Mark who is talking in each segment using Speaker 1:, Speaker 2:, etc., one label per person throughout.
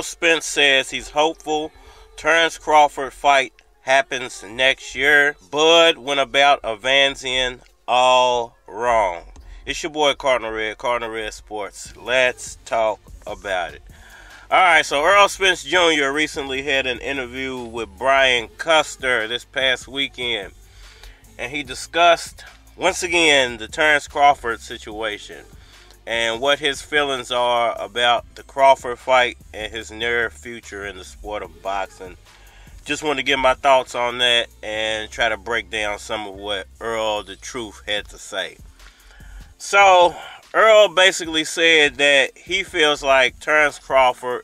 Speaker 1: Errol Spence says he's hopeful Terence Crawford fight happens next year. Bud went about Avanesyan all wrong. It's your boy Cardinal Red Sports. Let's talk about it. Alright, so Errol Spence Jr. recently had an interview with Brian CUSTER this past weekend. And he discussed, once again, the Terence Crawford situation and what his feelings are about the Crawford fight and his near future in the sport of boxing. Just want to get my thoughts on that and try to break down some of what Errol the Truth had to say. So, Errol basically said that he feels like Terence Crawford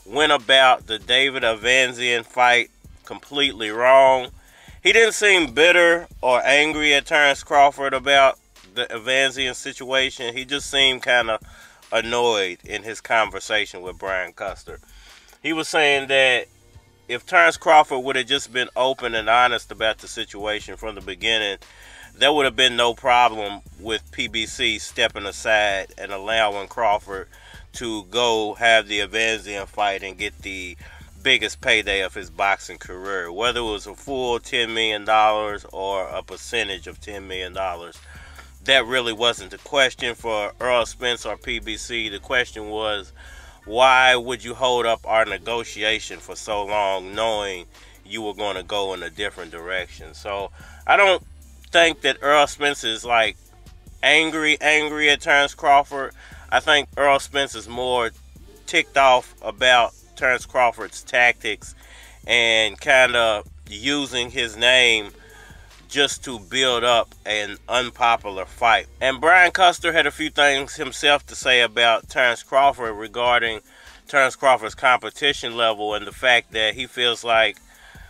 Speaker 1: went about the David Avanesyan fight completely wrong. He didn't seem bitter or angry at Terence Crawford about the Avanesyan situation. He just seemed kind of annoyed in his conversation with Brian CUSTER. He was saying that if Terence Crawford would have just been open and honest about the situation from the beginning, there would have been no problem with PBC stepping aside and allowing Crawford to go have the Avanesyan fight and get the biggest payday of his boxing career. Whether it was a full $10 million or a percentage of $10 million, that really wasn't the question for Errol Spence or PBC. The question was, why would you hold up our negotiation for so long knowing you were going to go in a different direction? So I don't think that Errol Spence is like angry at Terence Crawford. I think Errol Spence is more ticked off about Terence Crawford's tactics and kind of using his name just to build up an unpopular fight. And Brian CUSTER had a few things himself to say about Terence Crawford regarding Terence Crawford's competition level and the fact that he feels like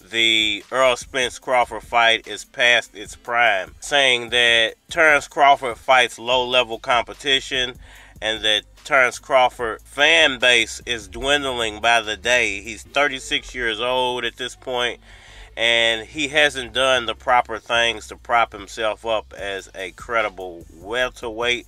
Speaker 1: the Errol Spence Crawford fight is past its prime, saying that Terence Crawford fights low-level competition and that Terence Crawford fan base is dwindling by the day. He's 36 years old at this point, and he hasn't done the proper things to prop himself up as a credible welterweight.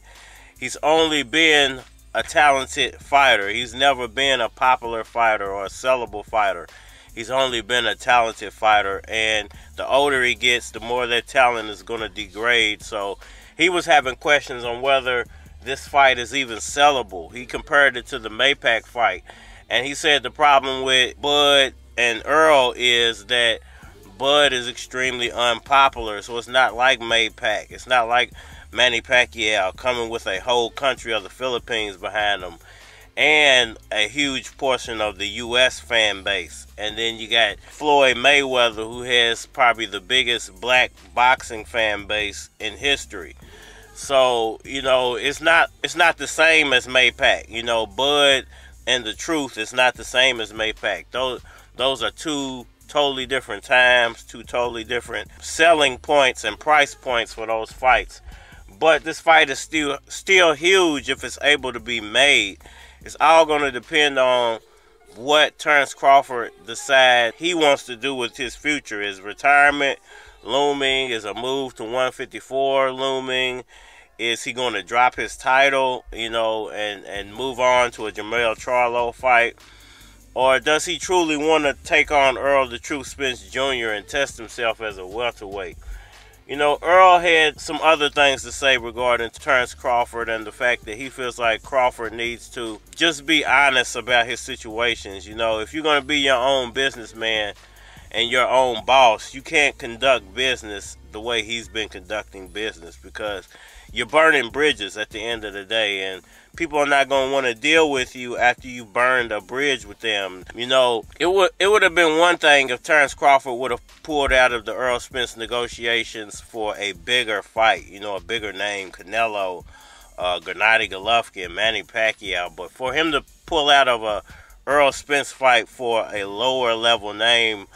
Speaker 1: He's only been a talented fighter. He's never been a popular fighter or a sellable fighter. He's only been a talented fighter, and the older he gets, the more that talent is going to degrade. So he was having questions on whether this fight is even sellable. He compared it to the Maypac fight, and he said the problem with Bud and Errol is that Bud is extremely unpopular, so it's not like Maypac. It's not like Manny Pacquiao coming with a whole country of the Philippines behind him and a huge portion of the U.S. fan base. And then you got Floyd Mayweather, who has probably the biggest black boxing fan base in history. So, you know, it's not the same as Maypac. You know, Bud and the Truth is not the same as Maypac. Those are two totally different times, two totally different selling points and price points for those fights. But this fight is still huge if it's able to be made. It's all going to depend on what Terence Crawford decides he wants to do with his future. Is retirement looming? Is a move to 154 looming? Is he going to drop his title, you know, and move on to a Jermell Charlo fight? Or does he truly want to take on Errol the Truth Spence Jr. and test himself as a welterweight? You know, Errol had some other things to say regarding Terence Crawford and the fact that he feels like Crawford needs to just be honest about his situations. You know, if you're going to be your own businessman and your own boss, you can't conduct business the way he's been conducting business, because you're burning bridges at the end of the day, and people are not going to want to deal with you after you burned a bridge with them. You know, it would have been one thing if Terence Crawford would have pulled out of the Errol Spence negotiations for a bigger fight, you know, a bigger name, Canelo, Gennady Golovkin, Manny Pacquiao. But for him to pull out of a Errol Spence fight for a lower level name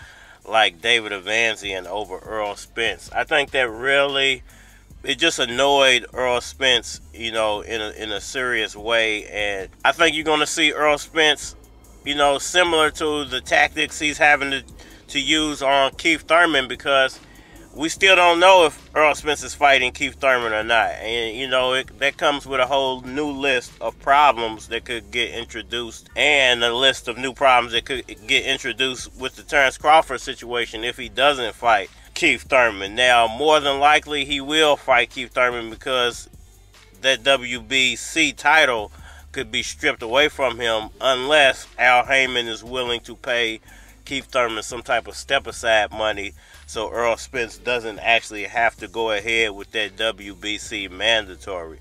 Speaker 1: like David Avanesyan over Errol Spence, I think that really, it just annoyed Errol Spence, you know, in a serious way. And I think you're going to see Errol Spence, you know, similar to the tactics he's having to use on Keith Thurman, because we still don't know if Errol Spence is fighting Keith Thurman or not. And, you know, that comes with a whole new list of problems that could get introduced, and a list of new problems that could get introduced with the Terence Crawford situation if he doesn't fight Keith Thurman. Now, more than likely, he will fight Keith Thurman because that WBC title could be stripped away from him unless Al Heyman is willing to pay Keith Thurman some type of step-aside money so Errol Spence doesn't actually have to go ahead with that WBC mandatory.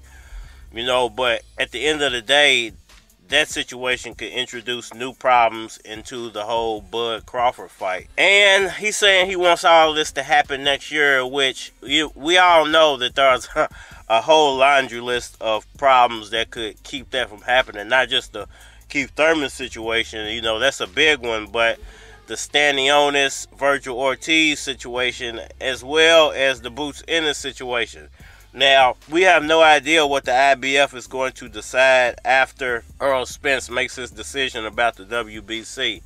Speaker 1: You know, but at the end of the day, that situation could introduce new problems into the whole Bud Crawford fight. And he's saying he wants all this to happen next year, which we all know that there's a whole laundry list of problems that could keep that from happening. Not just the Keith Thurman situation, you know, that's a big one, but the Stanionis, Virgil Ortiz situation, as well as the Boots Ennis situation. Now, we have no idea what the IBF is going to decide after Errol Spence makes his decision about the WBC.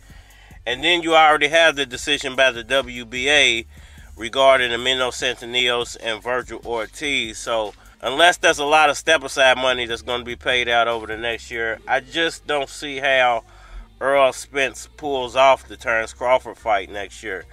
Speaker 1: And then you already have the decision by the WBA regarding Amino Centineo and Virgil Ortiz. So, unless there's a lot of step-aside money that's going to be paid out over the next year, I just don't see how Errol Spence pulls off the Terence Crawford fight next year.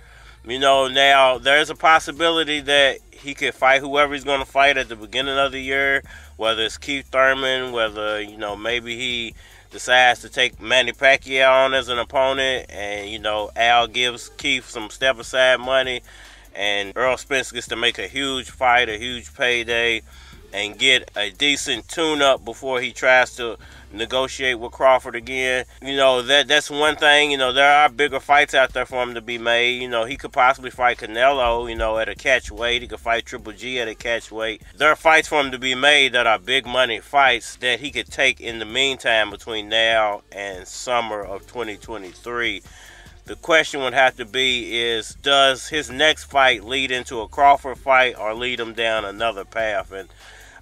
Speaker 1: You know, now, there's a possibility that he could fight whoever he's going to fight at the beginning of the year, whether it's Keith Thurman, whether, you know, maybe he decides to take Manny Pacquiao on as an opponent, and, you know, Al gives Keith some step-aside money, and Errol Spence gets to make a huge fight, a huge payday, and get a decent tune-up before he tries to negotiate with Crawford again. You know, that's one thing. You know, there are bigger fights out there for him to be made. You know, he could possibly fight Canelo, you know, at a catch weight. He could fight Triple G at a catch weight. There are fights for him to be made that are big money fights that he could take in the meantime between now and summer of 2023. The question would have to be is, does his next fight lead into a Crawford fight or lead him down another path? And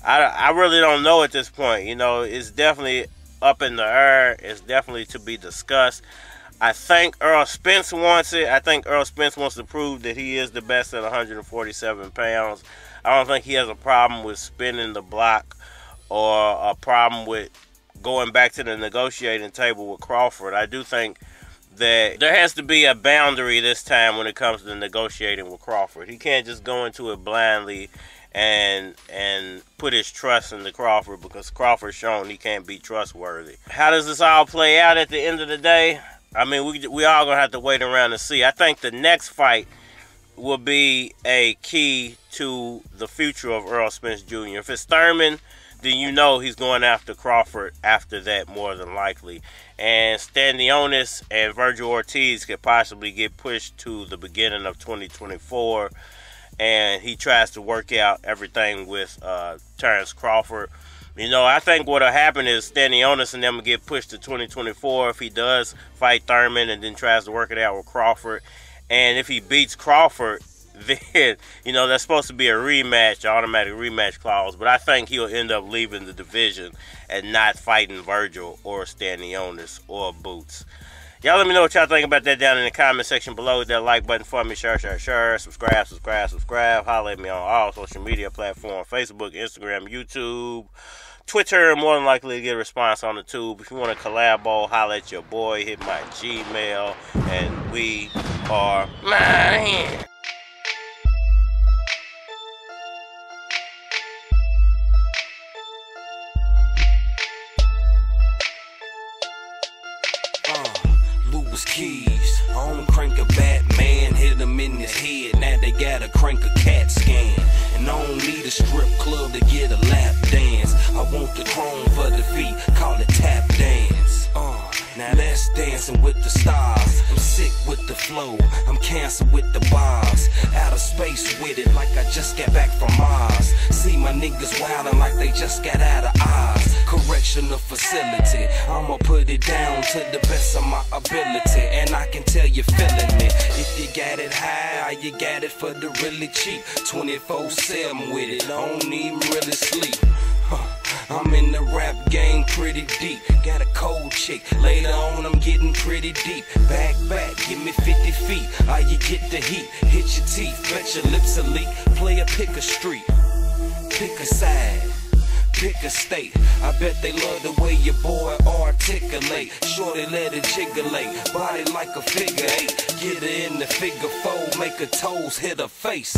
Speaker 1: I really don't know at this point. You know, it's definitely up in the air. It's definitely to be discussed. I think Errol Spence wants it. I think Errol Spence wants to prove that he is the best at 147 pounds. I don't think he has a problem with spinning the block or a problem with going back to the negotiating table with Crawford. I do think that there has to be a boundary this time when it comes to negotiating with Crawford. He can't just go into it blindly and put his trust in the Crawford, because Crawford's shown he can't be trustworthy. How does this all play out at the end of the day? I mean, we all gonna have to wait around and see. I think the next fight will be a key to the future of Errol Spence Jr. If it's Thurman, then you know he's going after Crawford after that, more than likely. And Stanionis and Virgil Ortiz could possibly get pushed to the beginning of 2024. And he tries to work out everything with Terence Crawford. You know, I think what'll happen is Stanionis and them will get pushed to 2024 if he does fight Thurman and then tries to work it out with Crawford. And if he beats Crawford, then, you know, that's supposed to be a rematch, automatic rematch clause. But I think he'll end up leaving the division and not fighting Virgil or Stanionis or Boots. Y'all let me know what y'all think about that down in the comment section below. Hit that like button for me. Share. Subscribe. Holler at me on all social media platforms. Facebook, Instagram, YouTube, Twitter. More than likely to get a response on the tube. If you want to collabo, holler at your boy. Hit my Gmail. And we are mine.
Speaker 2: Keys, I don't crank a Batman, hit him in his head, now they gotta crank a CAT scan. And I don't need a strip club to get a lap dance. I want the chrome for the feet, call it tap dance. Now that's dancing with the stars. I'm sick with the flow, I'm cancer with the bars. Out of space with it like I just got back from Mars. See my niggas wildin' like they just got out of Oz. Correctional facility, I'ma put it down to the best of my ability. And I can tell you feeling it. If you got it high, you got it for the really cheap. 24/7 with it, I don't even really sleep. I'm in the rap game pretty deep. Got a cold chick, later on I'm getting pretty deep. Back, give me 50 feet. How you get the heat? Hit your teeth, bet your lips a leak. Player, pick a street, pick a side, pick a state. I bet they love the way your boy articulate. Shorty let it jigglate, body like a figure 8. Get her in the figure 4, make her toes hit her face.